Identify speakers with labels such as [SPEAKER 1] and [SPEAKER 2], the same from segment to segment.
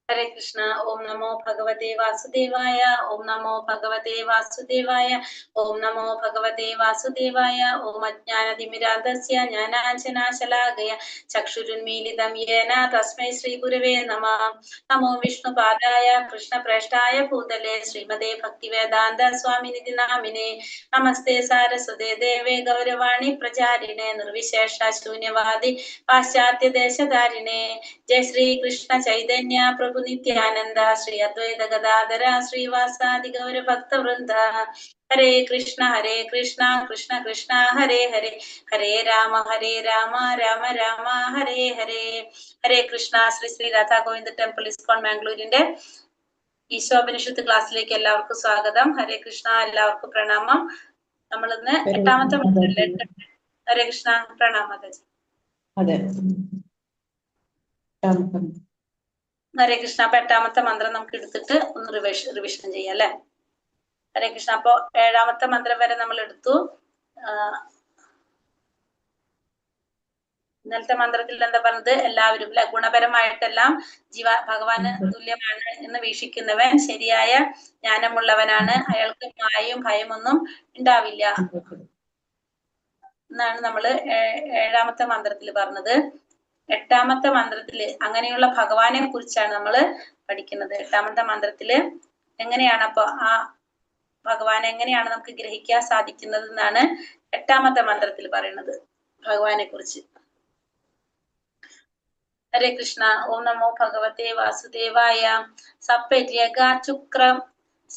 [SPEAKER 1] हरे कृष्णा। ओम नमो भगवते वासुदेवाय। ओम नमो भगवते वासुदेवाय। ओम नमो भगवते वासुदेवाय। ओम अज्ञानतिमिरान्धस्य ज्ञानाञ्जनाशलाकया चक्षुरुन्मीलितं येन तस्मै श्रीगुरवे नमः। नमो विष्णुपादाय कृष्णप्रेष्ठाय भूतले श्रीमते भक्तिवेदान्त स्वामिनिधि नामिने। नमस्ते सारस्वते देवे गौरवाणी प्रचारिणे निर्विशेष शून्यवादी पाश्चात्य देशधारिणे। जय श्री कृष्ण चैतन्य प्रभु नित्यानंद श्री अद्वैत गदाधर श्रीवासादि गौर भक्त वृंद। हरे कृष्ण कृष्ण कृष्ण हरे हरे, हरे राम राम राम हरे हरे। हरे कृष्ण। ശ്രീ ശ്രീ രാധാ ഗോവിന്ദ ടെമ്പിൾ ഇസ്കോൺ മാംഗ്ലൂരിന്റെ ഈശോപനിഷത്ത് ക്ലാസ്സിലേക്ക് എല്ലാവർക്കും സ്വാഗതം. ഹരേ കൃഷ്ണ. എല്ലാവർക്കും പ്രണാമം. നമ്മളിന്ന് എട്ടാമത്തെ മന്ത്രല്ലേ? ഹരേ കൃഷ്ണ. പ്രണാമം.
[SPEAKER 2] അതെ,
[SPEAKER 1] ഹരേ കൃഷ്ണ. അപ്പൊ എട്ടാമത്തെ മന്ത്രം നമുക്ക് എടുത്തിട്ട് ഒന്ന് റിവിഷൻ ചെയ്യാം അല്ലെ? ഹരേ കൃഷ്ണ. അപ്പൊ ഏഴാമത്തെ മന്ത്രം വരെ നമ്മൾ എടുത്തു. ഇന്നലത്തെ മന്ത്രത്തിൽ എന്താ പറഞ്ഞത്? എല്ലാവരും ഗുണപരമായിട്ടെല്ലാം ഭഗവാന് തുല്യമാണ് എന്ന് വീക്ഷിക്കുന്നവൻ ശരിയായ ജ്ഞാനമുള്ളവനാണ്, അയാൾക്ക് മായയും ഭയമൊന്നും ഉണ്ടാവില്ല എന്നാണ് നമ്മള് ഏഴാമത്തെ മന്ത്രത്തിൽ പറഞ്ഞത്. എട്ടാമത്തെ മന്ത്രത്തില് അങ്ങനെയുള്ള ഭഗവാനെ കുറിച്ചാണ് നമ്മൾ പഠിക്കുന്നത്. എട്ടാമത്തെ മന്ത്രത്തില് എങ്ങനെയാണ് അപ്പൊ ആ ഭഗവാനെ എങ്ങനെയാണ് നമുക്ക് ഗ്രഹിക്കാൻ സാധിക്കുന്നത് എന്നാണ് എട്ടാമത്തെ മന്ത്രത്തിൽ പറയുന്നത് ഭഗവാനെ കുറിച്ച്. ഹരേ കൃഷ്ണ. ഓം നമോ ഭഗവത്തെ വാസുദേവായ.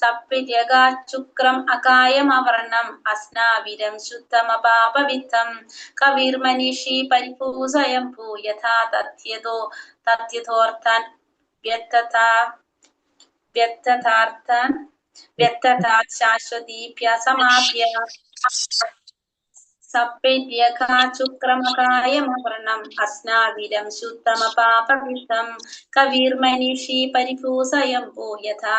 [SPEAKER 1] സപ്യര്യഗാചുക്രം അകായമവർണം അസ്നാവിരം ശുദ്ധമപാപവിത്തം കവിർമനീഷി പരിപൂസയംഭൂ യഥാ തഥ്യഥോർത്ഥാൻ വ്യക്തതാർത്ഥ ശാശ്വതീഭ്യ സമാപ്യ. സപ്യര്യഗാചുക്രമകായമവർണം അസ്നാവിരം ശുദ്ധമപാപവിത്തം കവിർമനീഷി പരിപൂസയംഭൂ യഥാ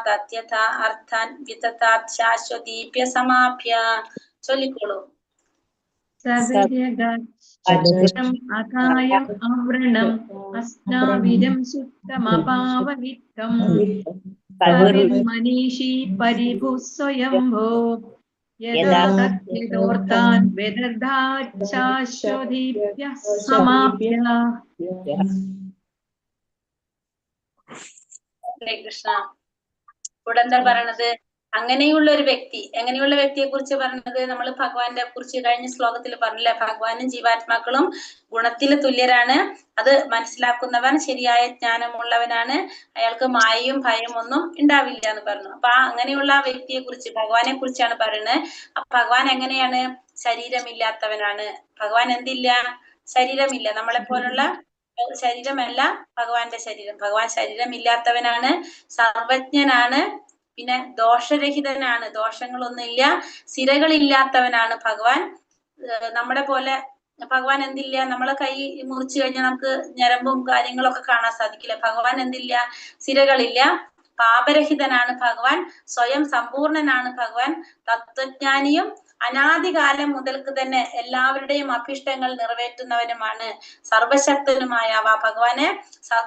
[SPEAKER 1] തഥ്യഥാ അർത്ഥാൻ വിതതാത് ശാശ്വതീഭ്യ സമാപ്യ. ചൊല്ലിക്കോളൂ.
[SPEAKER 3] സവിര്യഗാചുക്രം അകായം ആവരണം അസ്നാവിരം ശുദ്ധമപാപവിത്തം കവിർമനീഷി പരിപുസ്വയംഭോ യഥാ തഥ്യഥോർത്ഥാൻ വിദധാത് ശാശ്വതീഭ്യ സമാപ്യ.
[SPEAKER 1] ഹരേ കൃഷ്ണ. ഇവിടെ എന്താ പറയണത്? അങ്ങനെയുള്ള ഒരു വ്യക്തി, എങ്ങനെയുള്ള വ്യക്തിയെ കുറിച്ച് പറഞ്ഞത്? നമ്മൾ ഭഗവാന്റെ കുറിച്ച് കഴിഞ്ഞ ശ്ലോകത്തിൽ പറഞ്ഞില്ലേ? ഭഗവാനും ജീവാത്മാക്കളും ഗുണത്തിൽ തുല്യരാണ്, അത് മനസ്സിലാക്കുന്നവൻ ശരിയായ ജ്ഞാനമുള്ളവനാണ്, അയാൾക്ക് മായയും ഭയം ഒന്നും ഉണ്ടാവില്ല എന്ന് പറഞ്ഞു. അപ്പൊ അങ്ങനെയുള്ള ആ വ്യക്തിയെ കുറിച്ച് ഭഗവാനെ കുറിച്ചാണ് പറയുന്നത്. അപ്പൊ ഭഗവാൻ എങ്ങനെയാണ്? ശരീരമില്ലാത്തവനാണ്. ഭഗവാൻ എന്തില്ല? ശരീരമില്ല. നമ്മളെ പോലുള്ള ശരീരമല്ല ഭഗവാന്റെ ശരീരം. ഭഗവാൻ ശരീരമില്ലാത്തവനാണ്, സർവജ്ഞനാണ്, പിന്നെ ദോഷരഹിതനാണ്, ദോഷങ്ങളൊന്നുമില്ല, സിരകളില്ലാത്തവനാണ് ഭഗവാൻ. നമ്മുടെ പോലെ ഭഗവാൻ എന്തില്ല? നമ്മളെ കൈ മുറിച്ചു കഴിഞ്ഞാൽ നമുക്ക് ഞരമ്പും കാര്യങ്ങളൊക്കെ കാണാൻ സാധിക്കില്ല. ഭഗവാൻ എന്തില്ല? സിരകളില്ല. പാപരഹിതനാണ് ഭഗവാൻ, സ്വയം സമ്പൂർണനാണ് ഭഗവാൻ, തത്വജ്ഞാനിയും അനാദികാലം മുതൽക്ക് തന്നെ എല്ലാവരുടെയും അഭിഷ്ടങ്ങൾ നിറവേറ്റുന്നവനുമാണ്, സർവശക്തനുമായ ഭഗവാനെ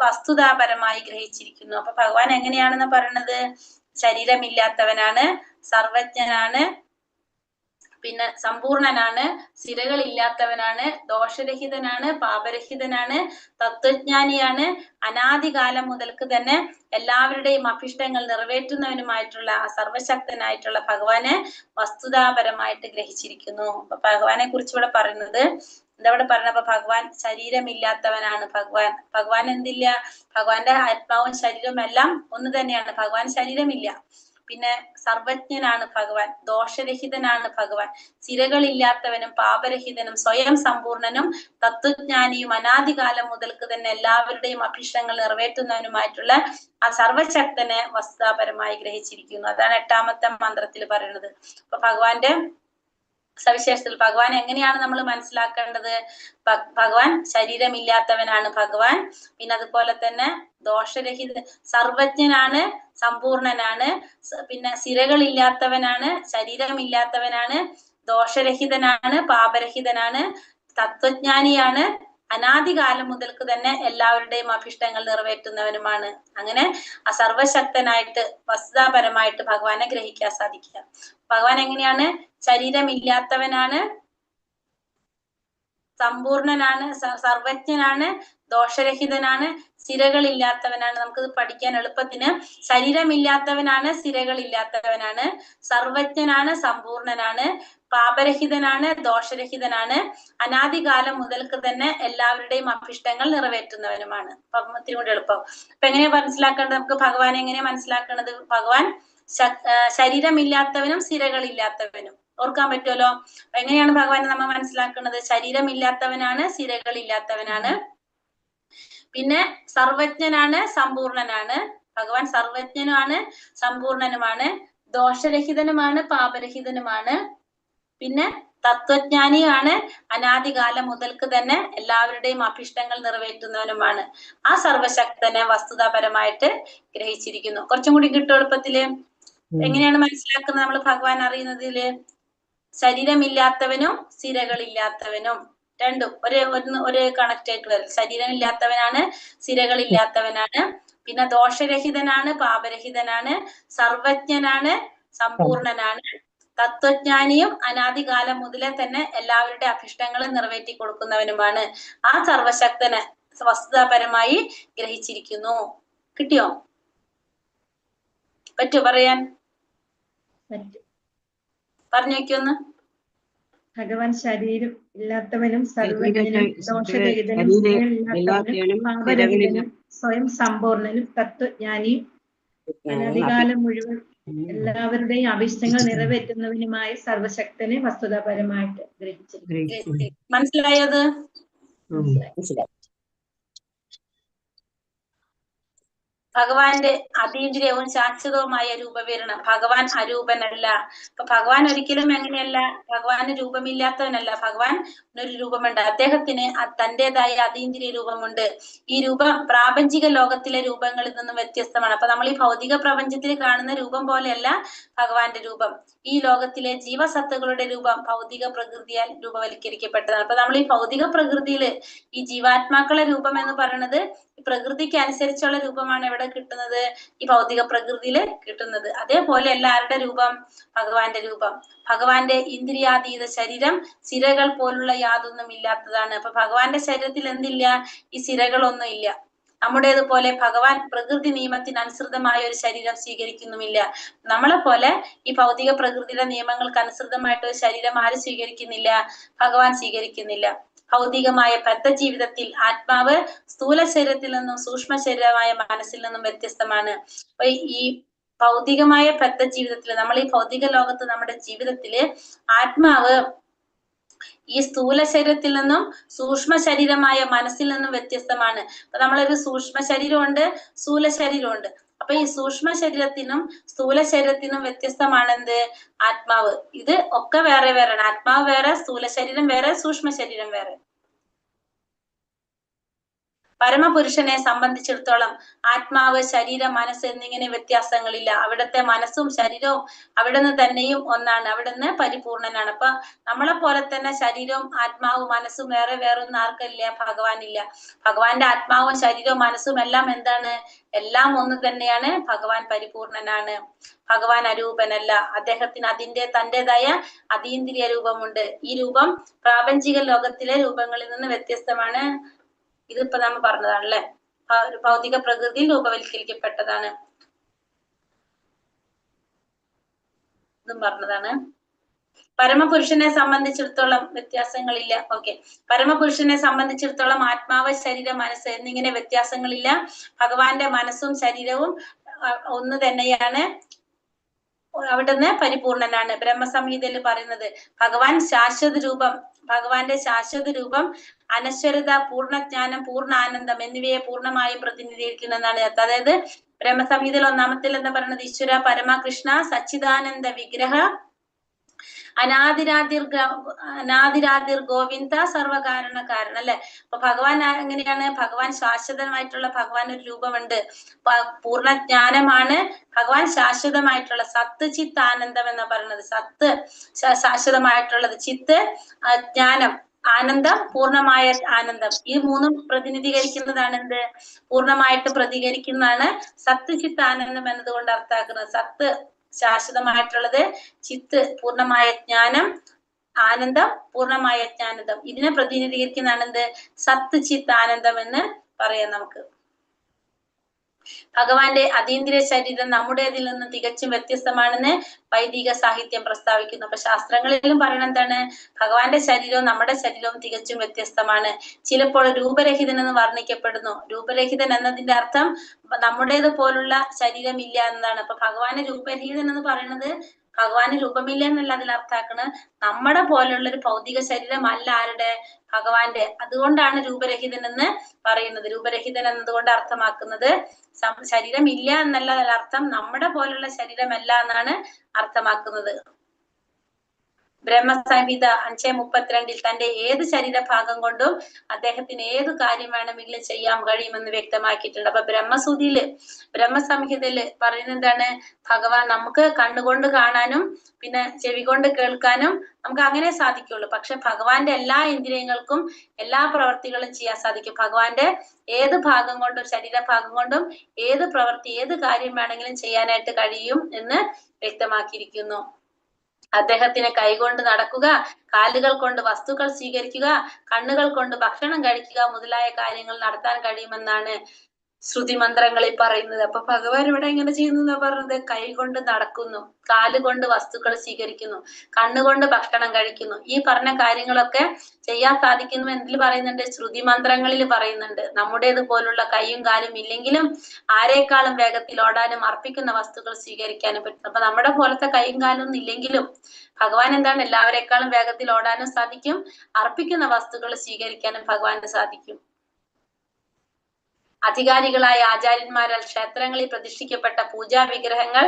[SPEAKER 1] വസ്തുതാപരമായി ഗ്രഹിച്ചിരിക്കുന്നു. അപ്പൊ ഭഗവാൻ എങ്ങനെയാണെന്ന് പറയുന്നത്? ശരീരമില്ലാത്തവനാണ്, സർവജ്ഞനാണ്, പിന്നെ സമ്പൂർണനാണ്, സിരകളില്ലാത്തവനാണ്, ദോഷരഹിതനാണ്, പാപരഹിതനാണ്, തത്വജ്ഞാനിയാണ്, അനാദികാലം മുതൽക്ക് തന്നെ എല്ലാവരുടെയും അഭിഷ്ടങ്ങൾ നിറവേറ്റുന്നവനുമായിട്ടുള്ള ആ സർവശക്തനായിട്ടുള്ള ഭഗവാനെ വസ്തുതാപരമായിട്ട് ഗ്രഹിച്ചിരിക്കുന്നു. അപ്പൊ ഭഗവാനെ കുറിച്ച് ഇവിടെ പറയുന്നത് എന്താ ഇവിടെ പറഞ്ഞപ്പോ? ഭഗവാൻ ശരീരമില്ലാത്തവനാണ്. ഭഗവാൻ എന്തില്ല? ഭഗവാന്റെ ആത്മാവും ശരീരവും എല്ലാം ഒന്ന് തന്നെയാണ്. ഭഗവാൻ ശരീരമില്ല. പിന്നെ സർവജ്ഞനാണ് ഭഗവാൻ, ദോഷരഹിതനാണ് ഭഗവാൻ, സിരകളില്ലാത്തവനും പാപരഹിതനും സ്വയം സമ്പൂർണനും തത്വജ്ഞാനിയും അനാദികാലം മുതൽക്ക് തന്നെ എല്ലാവരുടെയും അഭിഷ്ടങ്ങൾ നിറവേറ്റുന്നവനുമായിട്ടുള്ള ആ സർവശക്തനെ വസ്തുതാപരമായി ഗ്രഹിച്ചിരിക്കുന്നു. അതാണ് എട്ടാമത്തെ മന്ത്രത്തിൽ പറയുന്നത്. അപ്പൊ ഭഗവാന്റെ സവിശേഷതകൾ. ഭഗവാൻ എങ്ങനെയാണ് നമ്മൾ മനസ്സിലാക്കേണ്ടത്? ഭഗവാൻ ശരീരമില്ലാത്തവനാണ് ഭഗവാൻ. പിന്നെ അതുപോലെ തന്നെ ദോഷരഹിത, സർവജ്ഞനാണ്, സമ്പൂർണനാണ്. പിന്നെ സിരകളില്ലാത്തവനാണ്, ശരീരമില്ലാത്തവനാണ്, ദോഷരഹിതനാണ്, പാപരഹിതനാണ്, തത്വജ്ഞാനിയാണ്, അനാദികാലം മുതൽക്ക് തന്നെ എല്ലാവരുടെയും അഭിഷ്ടങ്ങൾ നിറവേറ്റുന്നവനുമാണ്. അങ്ങനെ സർവശക്തനായിട്ട് വസ്തുതാപരമായിട്ട് ഭഗവാനെ ഗ്രഹിക്കാൻ സാധിക്കുക. ഭഗവാൻ എങ്ങനെയാണ്? ശരീരമില്ലാത്തവനാണ്, സമ്പൂർണനാണ്, സർവജ്ഞനാണ്, ദോഷരഹിതനാണ്, സിരകളില്ലാത്തവനാണ്. നമുക്കിത് പഠിക്കാൻ എളുപ്പത്തിന്. ശരീരമില്ലാത്തവനാണ്, സിരകളില്ലാത്തവനാണ്, സർവജ്ഞനാണ്, സമ്പൂർണനാണ്, പാപരഹിതനാണ്, ദോഷരഹിതനാണ്, അനാദികാലം മുതൽക്ക് തന്നെ എല്ലാവരുടെയും അഭിഷ്ടങ്ങൾ നിറവേറ്റുന്നവനുമാണ്. ഇത്തിരി കൂടി എളുപ്പം. അപ്പൊ എങ്ങനെയാ മനസ്സിലാക്കേണ്ടത്? നമുക്ക് ഭഗവാനെ എങ്ങനെയാ മനസ്സിലാക്കേണ്ടത്? ഭഗവാൻ ശരീരമില്ലാത്തവനും സിരകളില്ലാത്തവനും. ഓർക്കാൻ പറ്റുമല്ലോ. എങ്ങനെയാണ് ഭഗവാനെ നമ്മൾ മനസ്സിലാക്കുന്നത്? ശരീരമില്ലാത്തവനാണ്, സിരകളില്ലാത്തവനാണ്, പിന്നെ സർവജ്ഞനാണ്, സമ്പൂർണനാണ്. ഭഗവാൻ സർവജ്ഞനുമാണ്, സമ്പൂർണനുമാണ്, ദോഷരഹിതനുമാണ്, പാപരഹിതനുമാണ്, പിന്നെ തത്വജ്ഞാനിയാണ്, അനാദികാലം മുതൽക്ക് തന്നെ എല്ലാവരുടെയും അഭിഷ്ടങ്ങൾ നിറവേറ്റുന്നവനുമാണ്. ആ സർവശക്തനെ വസ്തുതാപരമായിട്ട് ഗ്രഹിച്ചിരിക്കുന്നു. കുറച്ചും കൂടി കിട്ടും എളുപ്പത്തില്. എങ്ങനെയാണ് മനസ്സിലാക്കുന്നത് നമ്മൾ ഭഗവാൻ അറിയുന്നതില്? ശരീരമില്ലാത്തവനും സിരകളില്ലാത്തവനും രണ്ടും ഒരു കണക്ട് ആയിട്ട് വരും. ശരീരമില്ലാത്തവനാണ്, സിരകളില്ലാത്തവനാണ്, പിന്നെ ദോഷരഹിതനാണ്, പാപരഹിതനാണ്, സർവജ്ഞനാണ്, സമ്പൂർണനാണ്, തത്വജ്ഞാനിയും അനാദികാലം മുതലേ തന്നെ എല്ലാവരുടെ അഭിഷ്ടങ്ങളും നിറവേറ്റി കൊടുക്കുന്നവനുമാണ്. ആ സർവശക്തനെ വസ്തുതാപരമായി ഗ്രഹിച്ചിരിക്കുന്നു. കിട്ടിയോ? പറ്റുമോ പറയാൻ? പറഞ്ഞു വെക്കൊന്ന്.
[SPEAKER 3] ഭഗവാൻ ശരീരം ഇല്ലാത്തവനും സർവജ്ഞനും ദോഷരഹിതനും സിരകളില്ലാത്തവനും പാപരഹിതനും സ്വയം സമ്പൂർണനും തത്വജ്ഞാനിയും അനാദികാലം മുഴുവൻ എല്ലാവരുടെയും അഭിഷ്ടങ്ങൾ നിറവേറ്റുന്നവനുമായ സർവശക്തനെ വസ്തുതാപരമായിട്ട് ഗ്രഹിച്ചിരിക്കുന്നു.
[SPEAKER 1] മനസ്സിലായത്? ഭഗവാന്റെ അതീന്ദ്രിയവും ശാശ്വതവുമായ രൂപവിവരണം. ഭഗവാൻ അരൂപനല്ല. അപ്പൊ ഭഗവാൻ ഒരിക്കലും എങ്ങനെയല്ല? ഭഗവാന് രൂപമില്ലാത്തവനല്ല. ഭഗവാൻ ഒരു രൂപമുണ്ട്. അദ്ദേഹത്തിന് തന്റേതായ അതീന്ദ്രിയ രൂപമുണ്ട്. ഈ രൂപം പ്രാപഞ്ചിക ലോകത്തിലെ രൂപങ്ങളിൽ നിന്നും വ്യത്യസ്തമാണ്. അപ്പൊ നമ്മൾ ഈ ഭൗതിക പ്രപഞ്ചത്തിൽ കാണുന്ന രൂപം പോലെയല്ല ഭഗവാന്റെ രൂപം. ഈ ലോകത്തിലെ ജീവസത്തുക്കളുടെ രൂപം ഭൗതിക പ്രകൃതിയാൽ രൂപവൽക്കരിക്കപ്പെട്ടതാണ്. അപ്പൊ നമ്മൾ ഈ ഭൗതിക പ്രകൃതിയില് ഈ ജീവാത്മാക്കളെ രൂപം എന്ന് പറയുന്നത് പ്രകൃതിക്ക് അനുസരിച്ചുള്ള രൂപമാണ് എവിടെ കിട്ടുന്നത്? ഈ ഭൗതിക പ്രകൃതിയില് കിട്ടുന്നത്. അതേപോലെ എല്ലാവരുടെ രൂപം ഭഗവാന്റെ രൂപം. ഭഗവാന്റെ ഇന്ദ്രിയാതീത ശരീരം സിരകൾ പോലുള്ള യാതൊന്നും ഇല്ലാത്തതാണ്. അപ്പൊ ഭഗവാന്റെ ശരീരത്തിൽ എന്തില്ല? ഈ സിരകളൊന്നും ഇല്ല. നമ്മുടേതുപോലെ ഭഗവാൻ പ്രകൃതി നിയമത്തിന് അനുസൃതമായ ഒരു ശരീരം സ്വീകരിക്കുന്നുമില്ല. നമ്മളെ പോലെ ഈ ഭൗതിക പ്രകൃതിയുടെ നിയമങ്ങൾക്ക് അനുസൃതമായിട്ട് ഒരു ശരീരം ആര് സ്വീകരിക്കുന്നില്ല? ഭഗവാൻ സ്വീകരിക്കുന്നില്ല. ഭൗതികമായ ബദ്ധ ജീവിതത്തിൽ ആത്മാവ് സ്ഥൂല ശരീരത്തിൽ നിന്നും സൂക്ഷ്മ ശരീരമായ മനസ്സിൽ നിന്നും വ്യത്യസ്തമാണ്. അപ്പൊ ഈ ഭൗതികമായ ബദ്ധ ജീവിതത്തിൽ, നമ്മൾ ഈ ഭൗതിക ലോകത്ത് നമ്മുടെ ജീവിതത്തില് ആത്മാവ് ഈ സ്ഥൂല ശരീരത്തിൽ നിന്നും സൂക്ഷ്മ ശരീരമായ മനസ്സിൽ നിന്നും വ്യത്യസ്തമാണ്. അപ്പൊ നമ്മളൊരു സൂക്ഷ്മ ശരീരമുണ്ട്, സ്ഥൂല ശരീരമുണ്ട്. അപ്പൊ ഈ സൂക്ഷ്മ ശരീരത്തിനും സ്ഥൂല ശരീരത്തിനും വ്യത്യസ്തമാണെന്ത്? ആത്മാവ്. ഇത് ഒക്കെ വേറെ വേറെയാണ്. ആത്മാവ് വേറെ, സ്ഥൂല ശരീരം വേറെ, സൂക്ഷ്മ ശരീരം വേറെ. പരമപുരുഷനെ സംബന്ധിച്ചിടത്തോളം ആത്മാവ്, ശരീരം, മനസ്സ് എന്നിങ്ങനെ വ്യത്യാസങ്ങളില്ല. അവിടുത്തെ മനസ്സും ശരീരവും അവിടുന്ന് തന്നെയും ഒന്നാണ്. അവിടുന്ന് പരിപൂർണനാണ്. അപ്പൊ നമ്മളെ പോലെ തന്നെ ശരീരവും ആത്മാവും മനസ്സും വേറെ വേറൊന്നും ആർക്കില്ല? ഭഗവാനില്ല. ഭഗവാന്റെ ആത്മാവും ശരീരവും മനസ്സും എല്ലാം എന്താണ്? എല്ലാം ഒന്ന് തന്നെയാണ്. ഭഗവാൻ പരിപൂർണനാണ്. ഭഗവാൻ അരൂപനല്ല. അദ്ദേഹത്തിന് തന്റേതായ അതീന്ദ്രിയ രൂപമുണ്ട്. ഈ രൂപം പ്രാപഞ്ചിക ലോകത്തിലെ രൂപങ്ങളിൽ നിന്ന് വ്യത്യസ്തമാണ്. ഇതിപ്പോ നമ്മൾ പറഞ്ഞതാണല്ലേ. ഭൗതിക പ്രകൃതിയിൽ രൂപവൽക്കരിക്കപ്പെട്ടതാണ്. ഇതും പറഞ്ഞതാണ്. പരമപുരുഷനെ സംബന്ധിച്ചിടത്തോളം വ്യത്യാസങ്ങളില്ല. ഓക്കെ. പരമപുരുഷനെ സംബന്ധിച്ചിടത്തോളം ആത്മാവ്, ശരീരം, മനസ്സ് എന്നിങ്ങനെ വ്യത്യാസങ്ങളില്ല. ഭഗവാന്റെ മനസ്സും ശരീരവും ഒന്ന് തന്നെയാണ്. അവിടുന്ന് പരിപൂർണനാണ്. ബ്രഹ്മസംഹിതയിൽ പറയുന്നത് ഭഗവാൻ ശാശ്വത രൂപം, ഭഗവാന്റെ ശാശ്വത രൂപം അനശ്വരത, പൂർണ്ണജ്ഞാനം, പൂർണ്ണ ആനന്ദം എന്നിവയെ പൂർണ്ണമായും പ്രതിനിധീകരിക്കുന്നതാണ്. അതായത് ബ്രഹ്മസംഹിതയിൽ 1-ാമത്തിൽ എന്താ പറയുന്നത്? ഈശ്വര പരമകൃഷ്ണ സച്ചിദാനന്ദ വിഗ്രഹ അനാദിരാതിർ ഗോവിന്ദ സർവകാരണക്കാരൻ അല്ലെ. അപ്പൊ ഭഗവാൻ എങ്ങനെയാണ്? ഭഗവാൻ ശാശ്വതമായിട്ടുള്ള ഭഗവാൻ ഒരു രൂപമുണ്ട്. പൂർണ്ണജ്ഞാനമാണ് ഭഗവാൻ, ശാശ്വതമായിട്ടുള്ള സത്ത് ചിത്ത് ആനന്ദം എന്ന് പറയുന്നത്. സത്ത് ശാശ്വതമായിട്ടുള്ളത്, ചിത്ത് ജ്ഞാനം, ആനന്ദം പൂർണ്ണമായ ആനന്ദം. ഈ മൂന്നും പ്രതിനിധീകരിക്കുന്നതാണ് എന്ത്? പൂർണ്ണമായിട്ട് പ്രതികരിക്കുന്നതാണ് സത്ത് ചിത്ത് ആനന്ദം എന്നതുകൊണ്ട് അർത്ഥാക്കുന്നത്. സത്ത് ശാശ്വതമായിട്ടുള്ളത്, ചിത്ത് പൂർണ്ണമായ ജ്ഞാനം, ആനന്ദം പൂർണ്ണമായ ജ്ഞാനന്ദം. ഇതിനെ പ്രതിനിധീകരിക്കുന്നതാണ് എന്ത്? സത്ത് ചിത്ത് ആനന്ദം എന്ന് പറയാം നമുക്ക്. ഭഗവാന്റെ അതീന്ദ്രിയ ശരീരം നമ്മുടേതിൽ നിന്ന് തികച്ചും വ്യത്യസ്തമാണെന്ന് വൈദിക സാഹിത്യം പ്രസ്താവിക്കുന്നു. അപ്പൊ ശാസ്ത്രങ്ങളിലും പറയുന്നത് എന്താണ്? ഭഗവാന്റെ ശരീരവും നമ്മുടെ ശരീരവും തികച്ചും വ്യത്യസ്തമാണ്. ചിലപ്പോൾ രൂപരഹിതൻ എന്ന് വർണ്ണിക്കപ്പെടുന്നു. രൂപരഹിതൻ എന്നതിന്റെ അർത്ഥം നമ്മുടേത് പോലുള്ള ശരീരം ഇല്ല എന്നതാണ്. അപ്പൊ ഭഗവാന്റെ രൂപരഹിതൻ എന്ന് പറയുന്നത് ഭഗവാന് രൂപമില്ല എന്നല്ല അതിൽ അർത്ഥാക്കണ്. നമ്മുടെ പോലുള്ള ഒരു ഭൗതിക ശരീരം അല്ല ആരുടെ? ഭഗവാന്റെ. അതുകൊണ്ടാണ് രൂപരഹിതൻ എന്ന് പറയുന്നത്. രൂപരഹിതൻ എന്നതുകൊണ്ട് അർത്ഥമാക്കുന്നത് ശരീരം ഇല്ല എന്നല്ല അതിലർത്ഥം, നമ്മുടെ പോലുള്ള ശരീരമല്ല എന്നാണ് അർത്ഥമാക്കുന്നത്. ബ്രഹ്മസംഹിത 5:32 തന്റെ ഏത് ശരീരഭാഗം കൊണ്ടും അദ്ദേഹത്തിന് ഏത് കാര്യം വേണമെങ്കിലും ചെയ്യാൻ കഴിയുമെന്ന് വ്യക്തമാക്കിയിട്ടുണ്ട്. അപ്പൊ ബ്രഹ്മസംഹിതയില് പറയുന്നത് എന്താണ്? ഭഗവാൻ നമുക്ക് കണ്ണുകൊണ്ട് കാണാനും പിന്നെ ചെവി കൊണ്ട് കേൾക്കാനും നമുക്ക് അങ്ങനെ സാധിക്കുള്ളൂ. പക്ഷെ ഭഗവാന്റെ എല്ലാ ഇന്ദ്രിയങ്ങൾക്കും എല്ലാ പ്രവർത്തികളും ചെയ്യാൻ സാധിക്കും. ഭഗവാന്റെ ഏത് ഭാഗം കൊണ്ടും ശരീരഭാഗം കൊണ്ടും ഏത് പ്രവൃത്തി ഏത് കാര്യം വേണമെങ്കിലും ചെയ്യാനായിട്ട് കഴിയും എന്ന് വ്യക്തമാക്കിയിരിക്കുന്നു. അദ്ദേഹത്തിന് കൈകൊണ്ട് നടക്കുക, കാലുകൾ കൊണ്ട് വസ്തുക്കൾ സ്വീകരിക്കുക, കണ്ണുകൾ കൊണ്ട് ഭക്ഷണം കഴിക്കുക മുതലായ കാര്യങ്ങൾ നടത്താൻ കഴിയുമെന്നാണ് ശ്രുതി മന്ത്രങ്ങളിൽ പറയുന്നത്. അപ്പൊ ഭഗവാൻ ഇവിടെ എങ്ങനെ ചെയ്യുന്നു പറഞ്ഞത്? കൈ കൊണ്ട് നടക്കുന്നു, കാലുകൊണ്ട് വസ്തുക്കൾ സ്വീകരിക്കുന്നു, കണ്ണുകൊണ്ട് ഭക്ഷണം കഴിക്കുന്നു. ഈ പറഞ്ഞ കാര്യങ്ങളൊക്കെ ചെയ്യാൻ സാധിക്കുന്നു എന്തിൽ പറയുന്നുണ്ട്? ശ്രുതി മന്ത്രങ്ങളിൽ പറയുന്നുണ്ട്. നമ്മുടേത് പോലുള്ള കൈയും കാലും ഇല്ലെങ്കിലും ആരേക്കാളും വേഗത്തിൽ ഓടാനും അർപ്പിക്കുന്ന വസ്തുക്കൾ സ്വീകരിക്കാനും പറ്റും. അപ്പൊ നമ്മുടെ പോലത്തെ കൈയും കാലും ഒന്നും ഇല്ലെങ്കിലും ഭഗവാൻ എന്താണ്? എല്ലാവരെക്കാളും വേഗത്തിൽ ഓടാനും സാധിക്കും, അർപ്പിക്കുന്ന വസ്തുക്കൾ സ്വീകരിക്കാനും ഭഗവാന് സാധിക്കും. അധികാരികളായ ആചാര്യന്മാരാൽ ക്ഷേത്രങ്ങളിൽ പ്രതിഷ്ഠിക്കപ്പെട്ട പൂജാ വിഗ്രഹങ്ങൾ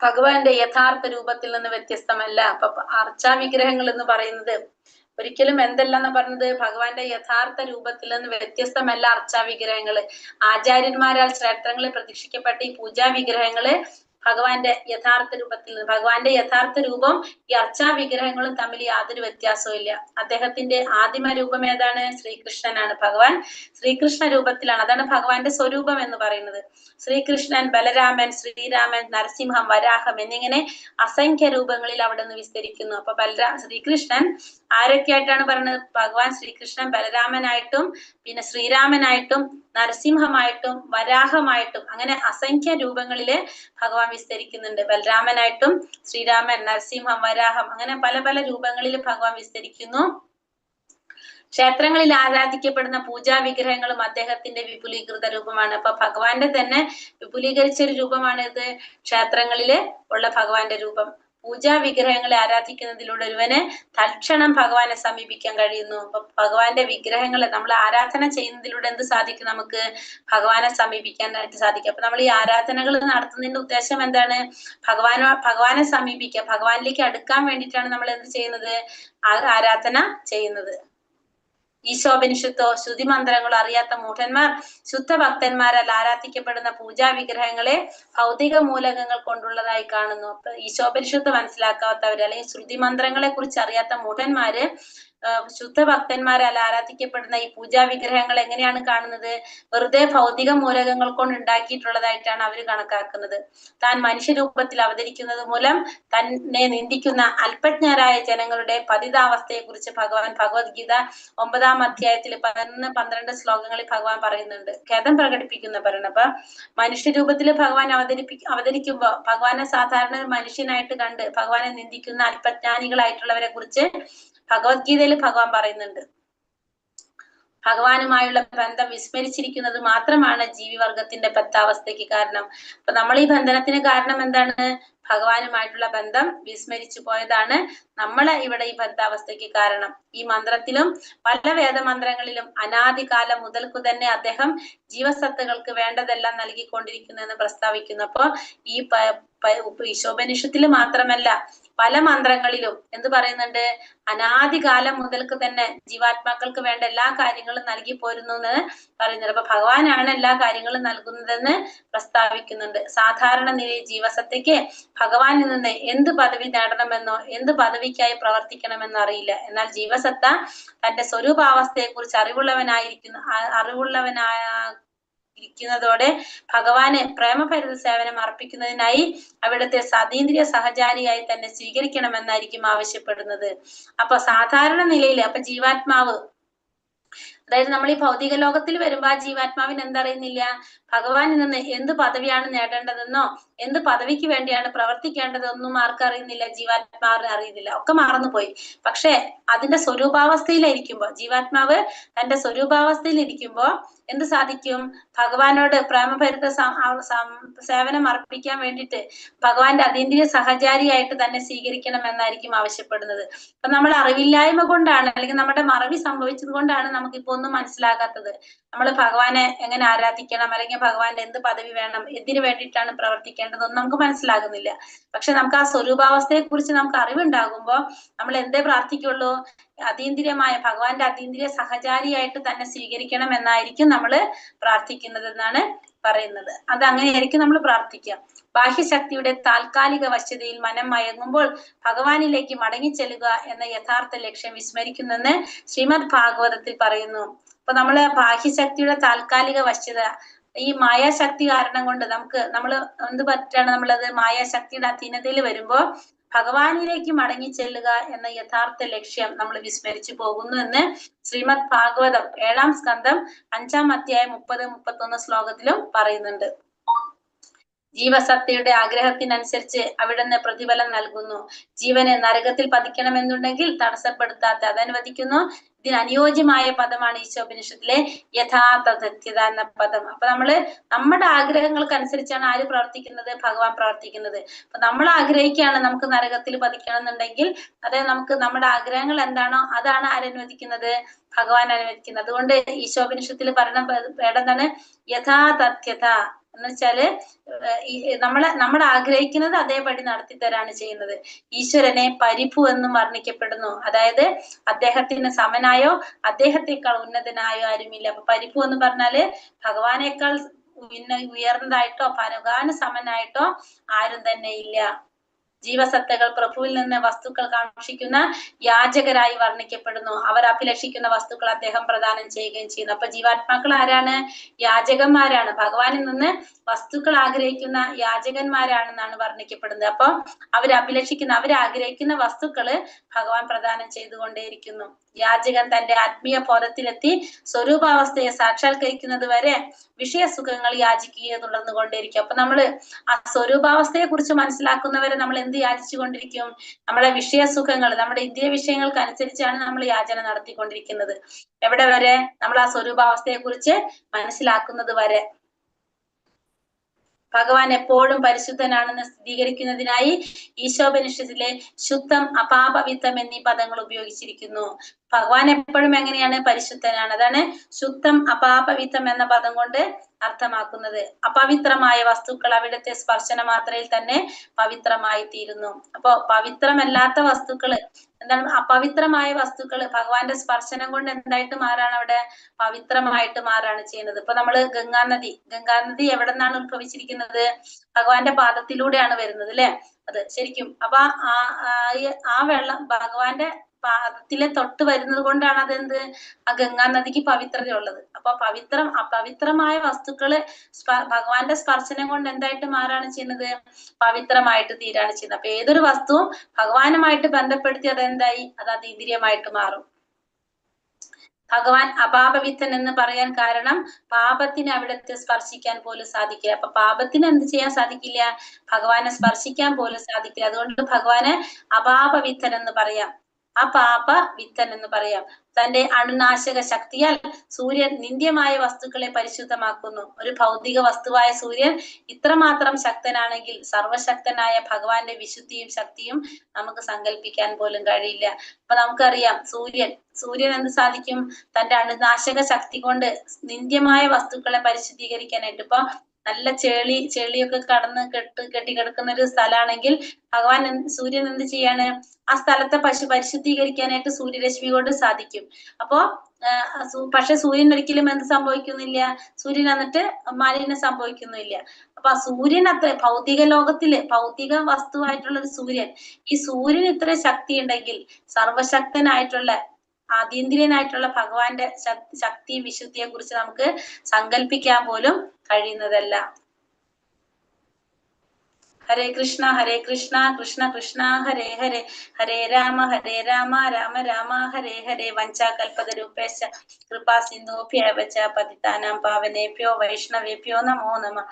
[SPEAKER 1] ഭഗവാന്റെ യഥാർത്ഥ രൂപത്തിൽ നിന്ന് വ്യത്യസ്തമല്ല. അപ്പൊ അർച്ചാ വിഗ്രഹങ്ങൾ എന്ന് പറയുന്നത് ഒരിക്കലും എന്തെല്ലാന്ന് പറഞ്ഞത്? ഭഗവാന്റെ യഥാർത്ഥ രൂപത്തിൽ നിന്ന് വ്യത്യസ്തമല്ല അർച്ചാ വിഗ്രഹങ്ങള്. ആചാര്യന്മാരാൽ ക്ഷേത്രങ്ങളിൽ പ്രതിഷ്ഠിക്കപ്പെട്ട ഈ പൂജാ വിഗ്രഹങ്ങള് ഭഗവാന്റെ യഥാർത്ഥ രൂപത്തിൽ നിന്ന്, ഭഗവാന്റെ യഥാർത്ഥ രൂപം ഈ അർച്ചാ വിഗ്രഹങ്ങളും തമ്മിൽ യാതൊരു വ്യത്യാസവും ഇല്ല. അദ്ദേഹത്തിന്റെ ആദിമ രൂപം ഏതാണ്? ശ്രീകൃഷ്ണനാണ്. ഭഗവാൻ ശ്രീകൃഷ്ണ രൂപത്തിലാണ്. അതാണ് ഭഗവാന്റെ സ്വരൂപം എന്ന് പറയുന്നത്. ശ്രീകൃഷ്ണൻ, ബലരാമൻ, ശ്രീരാമൻ, നരസിംഹം, വരാഹം എന്നിങ്ങനെ അസംഖ്യ രൂപങ്ങളിൽ അവിടെ നിന്ന് വിസ്തരിക്കുന്നു. അപ്പൊ ശ്രീകൃഷ്ണൻ ആരൊക്കെയായിട്ടാണ് പറയുന്നത്? ഭഗവാൻ ശ്രീകൃഷ്ണൻ ബലരാമനായിട്ടും പിന്നെ ശ്രീരാമനായിട്ടും നരസിംഹമായിട്ടും വരാഹമായിട്ടും അങ്ങനെ അസംഖ്യ രൂപങ്ങളില് ഭഗവാൻ വിസ്തരിക്കുന്നുണ്ട്. ബലരാമനായിട്ടും ശ്രീരാമൻ, നരസിംഹം, വരാഹം അങ്ങനെ പല പല രൂപങ്ങളിൽ ഭഗവാൻ വിസ്തരിക്കുന്നു. ക്ഷേത്രങ്ങളിൽ ആരാധിക്കപ്പെടുന്ന പൂജാ വിഗ്രഹങ്ങളും അദ്ദേഹത്തിന്റെ വിപുലീകൃത രൂപമാണ്. അപ്പൊ ഭഗവാന്റെ തന്നെ വിപുലീകരിച്ച ഒരു രൂപമാണ് ഇത് ക്ഷേത്രങ്ങളില് ഉള്ള ഭഗവാന്റെ രൂപം. പൂജാ വിഗ്രഹങ്ങളെ ആരാധിക്കുന്നതിലൂടെ ഒരുവന് തൽക്ഷണം ഭഗവാനെ സമീപിക്കാൻ കഴിയുന്നു. അപ്പൊ ഭഗവാന്റെ വിഗ്രഹങ്ങളെ നമ്മൾ ആരാധന ചെയ്യുന്നതിലൂടെ എന്ത് സാധിക്കും? നമുക്ക് ഭഗവാനെ സമീപിക്കാനായിട്ട് സാധിക്കും. അപ്പൊ നമ്മൾ ഈ ആരാധനകൾ നടത്തുന്നതിന്റെ ഉദ്ദേശം എന്താണ്? ഭഗവാനെ സമീപിക്കുക, ഭഗവാനിലേക്ക് അടുക്കാൻ വേണ്ടിയിട്ടാണ് നമ്മൾ എന്ത് ചെയ്യുന്നത്? ആരാധന ചെയ്യുന്നത്. ഈശോപനിഷത്തോ ശ്രുതി മന്ത്രങ്ങളോ അറിയാത്ത മൂഢന്മാർ ശുദ്ധഭക്തന്മാരാൽ ആരാധിക്കപ്പെടുന്ന പൂജാ വിഗ്രഹങ്ങളെ ഭൗതിക മൂലകങ്ങൾ കൊണ്ടുള്ളതായി കാണുന്നു. അപ്പൊ ഈശോപനിഷത്ത് മനസ്സിലാക്കാത്തവര് അല്ലെങ്കിൽ ശ്രുതി മന്ത്രങ്ങളെ കുറിച്ച് അറിയാത്ത മൂഢന്മാര് ശുദ്ധഭക്തന്മാരാൽ ആരാധിക്കപ്പെടുന്ന ഈ പൂജാ വിഗ്രഹങ്ങൾ എങ്ങനെയാണ് കാണുന്നത്? വെറുതെ ഭൗതിക മൂലകങ്ങൾ കൊണ്ട് ഉണ്ടാക്കിയിട്ടുള്ളതായിട്ടാണ് അവർ കണക്കാക്കുന്നത്. താൻ മനുഷ്യരൂപത്തിൽ അവതരിക്കുന്നത് മൂലം തന്നെ നിന്ദിക്കുന്ന അല്പജ്ഞരായ ജനങ്ങളുടെ പതിതാവസ്ഥയെ കുറിച്ച് ഭഗവാൻ ഭഗവത്ഗീത 9-ാം അധ്യായത്തിൽ 11-12 ശ്ലോകങ്ങളിൽ ഭഗവാൻ പറയുന്നുണ്ട്. ഖേദം പ്രകടിപ്പിക്കുന്ന പറയണം. അപ്പൊ മനുഷ്യരൂപത്തിൽ ഭഗവാൻ അവതരിക്കുമ്പോ ഭഗവാനെ സാധാരണ ഒരു മനുഷ്യനായിട്ട് കണ്ട് ഭഗവാനെ നിന്ദിക്കുന്ന അല്പജ്ഞാനികളായിട്ടുള്ളവരെ കുറിച്ച് ഭഗവത്ഗീതയിൽ ഭഗവാൻ പറയുന്നുണ്ട്. ഭഗവാനുമായുള്ള ബന്ധം വിസ്മരിച്ചിരിക്കുന്നത് മാത്രമാണ് ജീവിവർഗത്തിന്റെ ബദ്ധാവസ്ഥയ്ക്ക് കാരണം. അപ്പൊ നമ്മൾ ഈ ബന്ധനത്തിന് കാരണം എന്താണ്? ഭഗവാനുമായിട്ടുള്ള ബന്ധം വിസ്മരിച്ചു പോയതാണ് നമ്മളെ ഇവിടെ ഈ ബദ്ധാവസ്ഥയ്ക്ക് കാരണം. ഈ മന്ത്രത്തിലും പല വേദമന്ത്രങ്ങളിലും അനാദികാലം മുതൽക്കു തന്നെ അദ്ദേഹം ജീവസത്തകൾക്ക് വേണ്ടതെല്ലാം നൽകിക്കൊണ്ടിരിക്കുന്നു എന്ന് പ്രസ്താവിക്കുന്നു. അപ്പോ ഈ ഈശോപനിഷത്തിൽ മാത്രമല്ല പല മന്ത്രങ്ങളിലും എന്ത് പറയുന്നുണ്ട്? അനാദികാലം മുതൽക്ക് തന്നെ ജീവാത്മാക്കൾക്ക് വേണ്ട എല്ലാ കാര്യങ്ങളും നൽകി പോരുന്നു എന്ന് പറയുന്നുണ്ട്. അപ്പൊ ഭഗവാനാണ് എല്ലാ കാര്യങ്ങളും നൽകുന്നതെന്ന് പ്രസ്താവിക്കുന്നുണ്ട്. സാധാരണ നിലയിൽ ജീവസത്തയ്ക്ക് ഭഗവാനിൽ നിന്ന് എന്ത് പദവി നേടണമെന്നോ എന്ത് പദവിക്കായി പ്രവർത്തിക്കണമെന്നോ അറിയില്ല. എന്നാൽ ജീവസത്ത തന്റെ സ്വരൂപാവസ്ഥയെ കുറിച്ച് അറിവുള്ളവനായിരിക്കുന്നതോടെ ഭഗവാന് പ്രേമഭരിത സേവനം അർപ്പിക്കുന്നതിനായി അവിടുത്തെ സതീന്ദ്രിയ സഹചാരിയായി തന്നെ സ്വീകരിക്കണമെന്നായിരിക്കും ആവശ്യപ്പെടുന്നത്. അപ്പൊ സാധാരണ നിലയിൽ അപ്പൊ ജീവാത്മാവ്, അതായത് നമ്മൾ ഈ ഭൗതിക ലോകത്തിൽ വരുമ്പോ ആ ജീവാത്മാവിന് എന്തറിയുന്നില്ല? ഭഗവാനിൽ നിന്ന് എന്ത് പദവിയാണ് നേടേണ്ടതെന്നോ എന്ത് പദവിക്ക് വേണ്ടിയാണ് പ്രവർത്തിക്കേണ്ടതെന്നും ആർക്കറിയുന്നില്ല? ജീവാത്മാവിന് അറിയുന്നില്ല, ഒക്കെ മറന്നുപോയി. പക്ഷെ അതിന്റെ സ്വരൂപാവസ്ഥയിലിരിക്കുമ്പോ, ജീവാത്മാവ് തന്റെ സ്വരൂപാവസ്ഥയിൽ ഇരിക്കുമ്പോ എന്ത് സാധിക്കും? ഭഗവാനോട് പ്രേമഭരിത സേവനം അർപ്പിക്കാൻ വേണ്ടിയിട്ട് ഭഗവാന്റെ അതീന്ദ്രിയ സഹചാരിയായിട്ട് തന്നെ സ്വീകരിക്കണം എന്നായിരിക്കും ആവശ്യപ്പെടുന്നത്. അപ്പൊ നമ്മൾ അറിവില്ലായ്മ കൊണ്ടാണ്, അല്ലെങ്കിൽ നമ്മുടെ മറവി സംഭവിച്ചത് കൊണ്ടാണ് നമുക്കിപ്പോ ഒന്നും മനസ്സിലാകാത്തത്. നമ്മൾ ഭഗവാനെ എങ്ങനെ ആരാധിക്കണം, അല്ലെങ്കിൽ ഭഗവാന്റെ എന്ത് പദവി വേണം, എന്തിനു വേണ്ടിയിട്ടാണ് പ്രവർത്തിക്കേണ്ടതൊന്നും നമുക്ക് മനസ്സിലാകുന്നില്ല. പക്ഷെ നമുക്ക് ആ സ്വരൂപാവസ്ഥയെ കുറിച്ച് നമുക്ക് അറിവുണ്ടാകുമ്പോൾ നമ്മൾ എന്തേ പ്രാർത്ഥിക്കുള്ളൂ? അതീന്ദ്രിയമായ ഭഗവാന്റെ അതീന്ദ്രിയ സഹചാരിയായിട്ട് തന്നെ സ്വീകരിക്കണം എന്നായിരിക്കും നമ്മൾ പ്രാർത്ഥിക്കുന്നത് എന്നാണ് പറയുന്നത്. അത് അങ്ങനെയായിരിക്കും നമ്മൾ പ്രാർത്ഥിക്കുക. ബാഹ്യശക്തിയുടെ താൽക്കാലിക വശ്യതയിൽ മനം മയങ്ങുമ്പോൾ ഭഗവാനിലേക്ക് മടങ്ങിച്ചെല്ലുക എന്ന യഥാർത്ഥ ലക്ഷ്യം വിസ്മരിക്കുന്നെന്ന് ശ്രീമദ് ഭാഗവതത്തിൽ പറയുന്നു. അപ്പൊ നമ്മള് ബാഹ്യശക്തിയുടെ താൽക്കാലിക വശ്യത, ഈ മായാശക്തി കാരണം കൊണ്ട് നമ്മൾ എന്ത് പറ്റാണ്? നമ്മളത് മായാശക്തിയുടെ അധീനതയിൽ വരുമ്പോ ഭഗവാനിലേക്ക് മടങ്ങി ചെല്ലുക എന്ന യഥാർത്ഥ ലക്ഷ്യം നമ്മൾ വിസ്മരിച്ചു പോകുന്നു എന്ന് ശ്രീമദ് ഭാഗവതം 7-ാം സ്കന്ധം 5-ാം അധ്യായം 30-31 ശ്ലോകത്തിലും പറയുന്നുണ്ട്. ജീവസത്തയുടെ ആഗ്രഹത്തിനനുസരിച്ച് അവിടുന്ന് പ്രതിഫലം നൽകുന്നു. ജീവനെ നരകത്തിൽ പതിക്കണമെന്നുണ്ടെങ്കിൽ തടസ്സപ്പെടുത്താതെ അതനുവദിക്കുന്നു. ഇതിന് അനുയോജ്യമായ പദമാണ് ഈശോപനിഷത്തിലെ യഥാതഥ്യത എന്ന പദം. അപ്പൊ നമ്മുടെ ആഗ്രഹങ്ങൾക്ക് അനുസരിച്ചാണ് ആര് പ്രവർത്തിക്കുന്നത്? ഭഗവാൻ പ്രവർത്തിക്കുന്നത്. അപ്പൊ നമ്മൾ ആഗ്രഹിക്കുകയാണ് നമുക്ക് നരകത്തിൽ പതിക്കണം എന്നുണ്ടെങ്കിൽ നമുക്ക് നമ്മുടെ ആഗ്രഹങ്ങൾ എന്താണോ അതാണ് ആരനുവദിക്കുന്നത്? ഭഗവാൻ അനുവദിക്കുന്നത്. അതുകൊണ്ട് ഈശോപനിഷത്തിൽ പറയുന്ന എന്താണ്? യഥാതഥ്യത എന്ന് വെച്ചാല് നമ്മൾ ആഗ്രഹിക്കുന്നത് അതേപടി നടത്തി തരാണ് ചെയ്യുന്നത്. ഈശ്വരനെ പരിഭു എന്നും വർണ്ണിക്കപ്പെടുന്നു. അതായത് അദ്ദേഹത്തിന് സമനായോ അദ്ദേഹത്തെക്കാൾ ഉന്നതനായോ ആരുമില്ല. അപ്പൊ പരിഭു എന്ന് പറഞ്ഞാല് ഭഗവാനേക്കാൾ ഉയർന്നതായിട്ടോ ഭഗവാന് സമനായിട്ടോ ആരും തന്നെ ഇല്ല. ജീവസത്തകൾ പ്രഭുവിൽ നിന്ന് വസ്തുക്കൾ കാക്ഷിക്കുന്ന യാചകരായി വർണ്ണിക്കപ്പെടുന്നു. അവർ അഭിലഷിക്കുന്ന വസ്തുക്കൾ അദ്ദേഹം പ്രദാനം ചെയ്യുകയും ചെയ്യുന്നു. അപ്പൊ ജീവാത്മാക്കൾ ആരാണ്? യാചകന്മാരാണ്. ഭഗവാനിൽ നിന്ന് വസ്തുക്കൾ ആഗ്രഹിക്കുന്ന യാചകന്മാരാണെന്നാണ് വർണ്ണിക്കപ്പെടുന്നത്. അപ്പൊ അവരാഗ്രഹിക്കുന്ന വസ്തുക്കള് ഭഗവാൻ പ്രദാനം ചെയ്തുകൊണ്ടേയിരിക്കുന്നു. യാചകൻ തന്റെ ആത്മീയ ബോധത്തിലെത്തി സ്വരൂപാവസ്ഥയെ സാക്ഷാത്കരിക്കുന്നത് വരെ വിഷയസുഖങ്ങൾ യാചിക്കുകയെ തുടർന്നു കൊണ്ടേയിരിക്കും. അപ്പൊ നമ്മള് ആ സ്വരൂപാവസ്ഥയെ കുറിച്ച് മനസ്സിലാക്കുന്നവരെ നമ്മൾ എന്ത് യാചിച്ചു കൊണ്ടിരിക്കും? നമ്മളെ വിഷയസുഖങ്ങൾ, നമ്മുടെ ഇന്ദ്രിയ വിഷയങ്ങൾക്ക് അനുസരിച്ചാണ് നമ്മൾ യാചന നടത്തിക്കൊണ്ടിരിക്കുന്നത്. എവിടെ വരെ? നമ്മൾ ആ സ്വരൂപാവസ്ഥയെ കുറിച്ച് മനസ്സിലാക്കുന്നത് വരെ. ഭഗവാൻ എപ്പോഴും പരിശുദ്ധനാണെന്ന് സ്ഥിരീകരിക്കുന്നതിനായി ഈശോപനിഷത്തിലെ ശുദ്ധം അപാപവിത്തം എന്നീ പദങ്ങൾ ഉപയോഗിച്ചിരിക്കുന്നു. ഭഗവാൻ എപ്പോഴും എങ്ങനെയാണ്? പരിശുദ്ധനാണ്. അതാണ് ശുദ്ധം അപാപവിത്തം എന്ന പദം കൊണ്ട് അർത്ഥമാക്കുന്നത്. അപവിത്രമായ വസ്തുക്കൾ അവിടുത്തെ സ്പർശന മാത്രയിൽ തന്നെ പവിത്രമായി തീരുന്നു. അപ്പൊ പവിത്രമല്ലാത്ത വസ്തുക്കള് എന്താണ്? അപവിത്രമായ വസ്തുക്കള് ഭഗവാന്റെ സ്പർശനം കൊണ്ട് എന്തായിട്ട് മാറാണ്? അവിടെ പവിത്രമായിട്ട് മാറാണ് ചെയ്യുന്നത്. ഇപ്പൊ നമ്മള് ഗംഗാനദി എവിടെ നിന്നാണ് ഉത്ഭവിച്ചിരിക്കുന്നത്? ഭഗവാന്റെ പാദത്തിലൂടെയാണ് വരുന്നത്, അല്ലെ? അത് ശരിക്കും അപ്പൊ ആ വെള്ളം ഭഗവാന്റെ പാദത്തിലെ തൊട്ട് വരുന്നത് കൊണ്ടാണ് അതെന്ത്? ആ ഗംഗാ നദിക്ക് പവിത്രതയുള്ളത്. അപ്പൊ അപവിത്രമായ വസ്തുക്കള് ഭഗവാന്റെ സ്പർശനം കൊണ്ട് എന്തായിട്ട് മാറാണ് ചെയ്യുന്നത്? പവിത്രമായിട്ട് തീരാണ് ചെയ്യുന്നത്. അപ്പൊ ഏതൊരു വസ്തുവും ഭഗവാനുമായിട്ട് ബന്ധപ്പെടുത്തി അതെന്തായി? അത് അതീന്ദ്രിയമായിട്ട് മാറും. ഭഗവാൻ അപാപവിത്തൻ എന്ന് പറയാൻ കാരണം പാപത്തിന് അവിടത്തെ സ്പർശിക്കാൻ പോലും സാധിക്കില്ല. അപ്പൊ പാപത്തിന് എന്ത് ചെയ്യാൻ സാധിക്കില്ല? ഭഗവാനെ സ്പർശിക്കാൻ പോലും സാധിക്കില്ല. അതുകൊണ്ട് ഭഗവാന് അപാപവിത്തൻ എന്ന് പറയാം, അപാപവിത്തൻ എന്ന് പറയാം. തന്റെ അണുനാശക ശക്തിയാൽ സൂര്യൻ നിന്ദ്യമായ വസ്തുക്കളെ പരിശുദ്ധമാക്കുന്നു. ഒരു ഭൗതിക വസ്തുവായ സൂര്യൻ ഇത്രമാത്രം ശക്തനാണെങ്കിൽ സർവശക്തനായ ഭഗവാന്റെ വിശുദ്ധിയും ശക്തിയും നമുക്ക് സങ്കല്പിക്കാൻ പോലും കഴിയില്ല. അപ്പൊ നമുക്കറിയാം സൂര്യൻ എന്ത് സാധിക്കും? തന്റെ അണുനാശക ശക്തി കൊണ്ട് നിന്ദ്യമായ വസ്തുക്കളെ പരിശുദ്ധീകരിക്കാനായിട്ട്. ഇപ്പൊ നല്ല ചെളിയൊക്കെ കടന്ന് കെട്ടിക്കിടക്കുന്ന ഒരു സ്ഥലമാണെങ്കിൽ ഭഗവാൻ സൂര്യൻ എന്ത് ചെയ്യാണ്? ആ സ്ഥലത്തെ പരിശുദ്ധീകരിക്കാനായിട്ട് സൂര്യരശ്മി കൊണ്ട് സാധിക്കും. അപ്പോ പക്ഷെ സൂര്യൻ ഒരിക്കലും എന്ത് സംഭവിക്കുന്നില്ല? സൂര്യൻ എന്നിട്ട് മാലിന്യം സംഭവിക്കുന്നില്ല. അപ്പൊ ആ സൂര്യൻ അത്ര ഭൗതിക ലോകത്തില് ഭൗതിക വസ്തുവായിട്ടുള്ള ഒരു സൂര്യൻ, ഈ സൂര്യൻ ഇത്ര ശക്തി ഉണ്ടെങ്കിൽ സർവശക്തനായിട്ടുള്ള അതീന്ദ്രിയനായിട്ടുള്ള ഭഗവാന്റെ ശക്തിയും വിശുദ്ധിയെ കുറിച്ച് നമുക്ക് സങ്കല്പിക്കാൻ പോലും കഴിയുന്നതല്ല. ഹരേ കൃഷ്ണ കൃഷ്ണ കൃഷ്ണ ഹരേ ഹരേ, ഹരേ രാമ രാമ രാമ ഹരേ ഹരേ. വഞ്ചാകൽപതരൂപേശ കൃപാ സിന്ധുഭ്യവച പതിതാനാം പാവനേഭ്യോ വൈഷ്ണവേഭ്യോ നമോ നമഃ.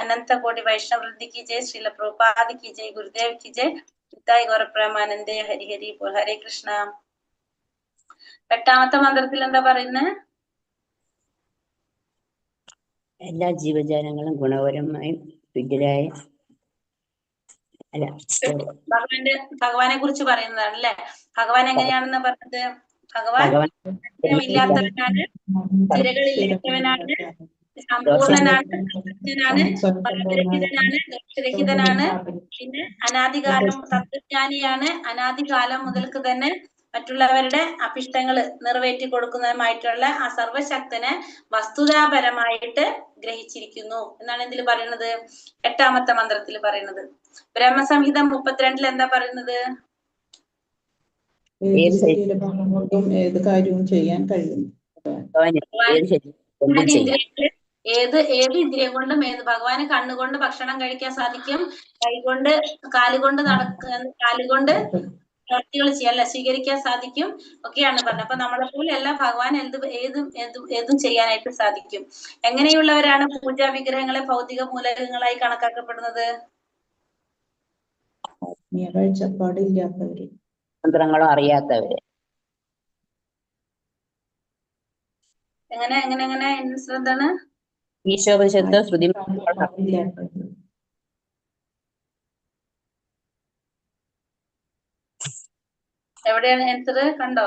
[SPEAKER 1] അനന്ത കോടി വൈഷ്ണവൃന്ദി കി ജയ്, ശ്രീല പ്രഭുപാദ് കി ജയ്, ഗുരുദേവ് കി ജയ്, നിതായ് ഗൗരപ്രേമാനന്ദേ ഹരി ഹരി ബോൾ. ഹരേ കൃഷ്ണ. 8ാമത്തെ മന്ത്രത്തിൽ എന്താ പറയുന്നത്?
[SPEAKER 2] എല്ലാ ജീവജാലങ്ങളും ഗുണപരമായും തുല്യരായ
[SPEAKER 1] ഭഗവാനെ കുറിച്ച് പറയുന്നതാണ് അല്ലെ. ഭഗവാൻ എങ്ങനെയാണെന്ന് പറഞ്ഞത്? ഭഗവാൻ ഇല്ലാത്തവനാണ്, തിരകളില്ലാത്തവനാണ്, സമ്പൂർണനാണ്, സർവജ്ഞനാണ്, പാപരഹിതനാണ്, ദോഷരഹിതനാണ്, പിന്നെ അനാദികാലം തത്വജ്ഞാനിയാണ്. അനാദികാലം മുതൽക്ക് തന്നെ മറ്റുള്ളവരുടെ അഭിഷ്ടങ്ങൾ നിറവേറ്റി കൊടുക്കുന്നതുമായിട്ടുള്ള ആ സർവശക്തനെ വസ്തുതാപരമായിട്ട് ഗ്രഹിച്ചിരിക്കുന്നു എന്നാണ് ഇതിൽ പറയുന്നത്. 8ാമത്തെ മന്ത്രത്തിൽ പറയുന്നത്. ബ്രഹ്മസംഹിത 32 എന്താ പറയുന്നത്?
[SPEAKER 4] ഏത് കാര്യവും ചെയ്യാൻ കഴിയും.
[SPEAKER 1] ഏത് ഇന്ദ്രിയം കൊണ്ടും ഭഗവാന് കണ്ണുകൊണ്ട് ഭക്ഷണം കഴിക്കാൻ സാധിക്കും, കൈകൊണ്ട് കാലുകൊണ്ട് കാലുകൊണ്ട് പ്രവൃത്തികൾ ചെയ്യാൻ സ്വീകരിക്കാൻ സാധിക്കും ഒക്കെയാണ് പറഞ്ഞത്. അപ്പൊ നമ്മളെ പോലെ എല്ലാം ഭഗവാൻ ഏതും ചെയ്യാനായിട്ട് സാധിക്കും. എങ്ങനെയുള്ളവരാണ് പൂജാ വിഗ്രഹങ്ങളെ ഭൗതിക മൂലകങ്ങളായി കണക്കാക്കപ്പെടുന്നത്?
[SPEAKER 4] കാഴ്ചപ്പാടില്ലാത്തവര്,
[SPEAKER 2] മന്ത്രങ്ങളോ അറിയാത്തവര്.
[SPEAKER 1] എങ്ങനെ എന്താണ്?
[SPEAKER 2] ഈശോപനിഷത്തോ ശ്രുതി
[SPEAKER 1] എവിടെയാണ് ആൻസർ? കണ്ടോ?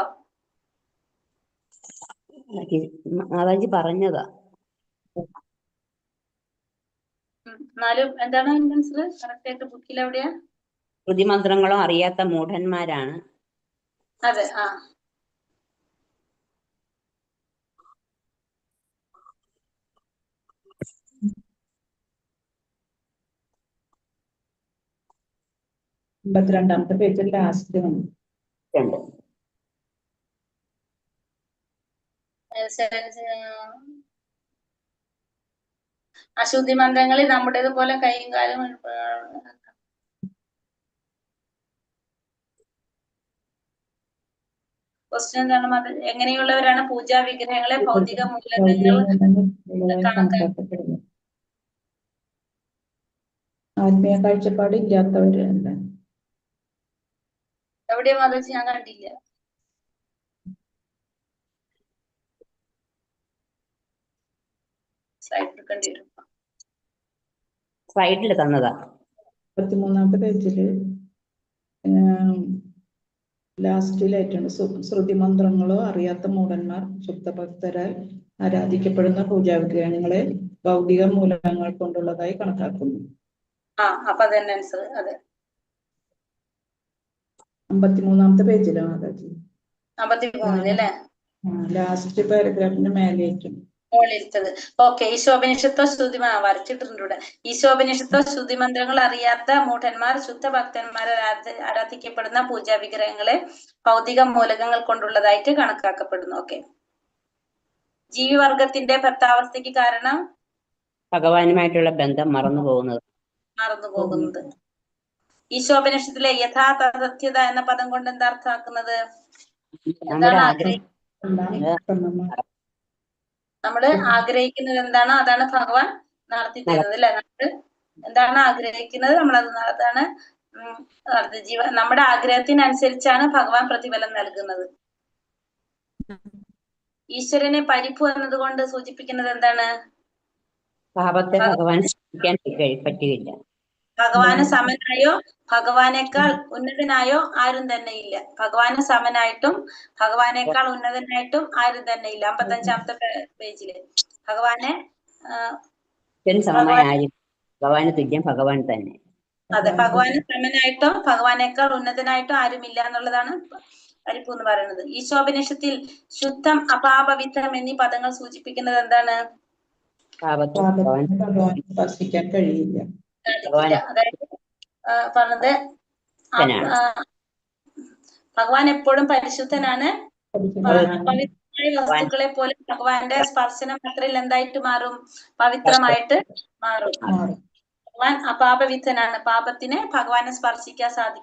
[SPEAKER 2] മാതാജി പറഞ്ഞതാ.
[SPEAKER 1] എന്നാലും എന്താണ് ആൻസർ? കറക്റ്റ് ആയിട്ട് ബുക്കിൽ എവിടെയാ?
[SPEAKER 2] ശ്രുതി മന്ത്രങ്ങളോ അറിയാത്ത മൂഢന്മാരാണ്.
[SPEAKER 1] അതെ.
[SPEAKER 4] 52ാമത്തെ പേജിൽ ലാസ്റ്റ് ഉണ്ട്.
[SPEAKER 1] അശുദ്ധി മന്ത്രങ്ങളിൽ നമ്മുടേതുപോലെ കൈയും കാലും ക്വസ്റ്റ്യൻ എന്താണ്? എങ്ങനെയുള്ളവരാണ് പൂജാ വിഗ്രഹങ്ങളെ ഭൗതിക മൂലകങ്ങൾ
[SPEAKER 4] കണക്കാക്കപ്പെടുന്നു? ആത്മീയ കാഴ്ചപ്പാട് ഇല്ലാത്തവര് എന്താണ്?
[SPEAKER 1] എവിടെയാ മാതാജി? ഞാൻ കണ്ടില്ല.
[SPEAKER 2] സ്ലൈഡിൽ തന്നതാ.
[SPEAKER 4] 33ാമത്തെ പേജില് ലാസ്റ്റിലായിട്ടുണ്ട്. ശ്രുതി മന്ത്രങ്ങളോ അറിയാത്ത മൂഢന്മാർ ശുദ്ധഭക്തരാൽ ആരാധിക്കപ്പെടുന്ന പൂജാവിഗ്രഹങ്ങളെ ഭൗതിക മൂലകങ്ങൾ കൊണ്ടുള്ളതായി കണക്കാക്കുന്നു.
[SPEAKER 1] അപ്പൊ അതന്നെ ആൻസർ. അതെ.
[SPEAKER 4] 53ാമത്തെ പേജിലാണ് മാതാജി.
[SPEAKER 1] 53 അല്ലേ?
[SPEAKER 4] ലാസ്റ്റ് പാരഗ്രാഫിന്റെ മേലേക്കും
[SPEAKER 1] മോളിലത്തത്. ഓക്കെ. ഈശോപനിഷത്തോ വരച്ചിട്ടുണ്ട് ഇവിടെ. ഈശോപനിഷത്തോ ശ്രുതി മന്ത്രങ്ങൾ അറിയാത്ത മൂഢന്മാർ ശുദ്ധഭക്തന്മാരെ ആരാധിക്കപ്പെടുന്ന പൂജാ വിഗ്രഹങ്ങളെ ഭൗതിക മൂലകങ്ങൾ കൊണ്ടുള്ളതായിട്ട് കണക്കാക്കപ്പെടുന്നു. ഓക്കെ. ജീവിവർഗത്തിന്റെ ഭക്താവസ്ഥയ്ക്ക് കാരണം
[SPEAKER 2] ഭഗവാനുമായിട്ടുള്ള ബന്ധം മറന്നുപോകുന്നത്.
[SPEAKER 1] ഈശോപനിഷത്തിലെ യഥാർത്ഥ സത്യത എന്ന പദം കൊണ്ട് എന്താ അർത്ഥമാക്കുന്നത്? നമ്മള് ആഗ്രഹിക്കുന്നത് എന്താണോ അതാണ് ഭഗവാൻ നടത്തി തരുന്നത് അല്ലെ. നമ്മള് എന്താണ് ആഗ്രഹിക്കുന്നത് അതാണ് നമ്മുടെ ആഗ്രഹത്തിനനുസരിച്ചാണ് ഭഗവാൻ പ്രതിഫലം നൽകുന്നത്. ഈശ്വരനെ പരിഭു എന്നതുകൊണ്ട് സൂചിപ്പിക്കുന്നത് എന്താണ്?
[SPEAKER 2] പാപത്തെ ഭഗവാൻ സൃഷ്ടിക്കാൻ പറ്റുകയില്ല.
[SPEAKER 1] ഭഗവാന് സമനായോ ഭഗവാനേക്കാൾ ഉന്നതനായോ ആരും തന്നെ ഇല്ല. ഭഗവാന് സമനായിട്ടും ഭഗവാനേക്കാൾ ഉന്നതനായിട്ടും ആരും തന്നെ ഇല്ല. 55ാമത്തെ പേജില് ഭഗവാനെ
[SPEAKER 2] ഈശ്വരൻ സമമായ ആരും ഭഗവാന് തുല്യം ഭഗവാൻ തന്നെ.
[SPEAKER 1] അതെ, ഭഗവാന് സമനായിട്ടോ ഭഗവാനേക്കാൾ ഉന്നതനായിട്ടോ ആരുമില്ല എന്നുള്ളതാണ് അരിപ്പു എന്ന് പറയുന്നത്. ഈശോപനിഷത്തിൽ ശുദ്ധം അപാപവിത്രം എന്നീ പദങ്ങൾ സൂചിപ്പിക്കുന്നത് എന്താണ്?
[SPEAKER 2] പാപത്തെ
[SPEAKER 4] പാപത്തിന് ഭഗവാനെ സ്പർശിക്കാൻ കഴിയില്ല.
[SPEAKER 1] സാധിക്കില്ല. അതായത് പറഞ്ഞത് ഭഗവാൻ എപ്പോഴും പരിശുദ്ധനാണ്. പവിത്രമായ വസ്തുക്കളെ പോലെ ഭഗവാന്റെ സ്പർശനം മാത്രയിൽ എന്തായിട്ട് മാറും? പവിത്രമായിട്ട് മാറും. ഭഗവാൻ അപാപവിത്തനാണ്. പാപത്തിനെ ഭഗവാനെ സ്പർശിക്കാൻ സാധിക്കും.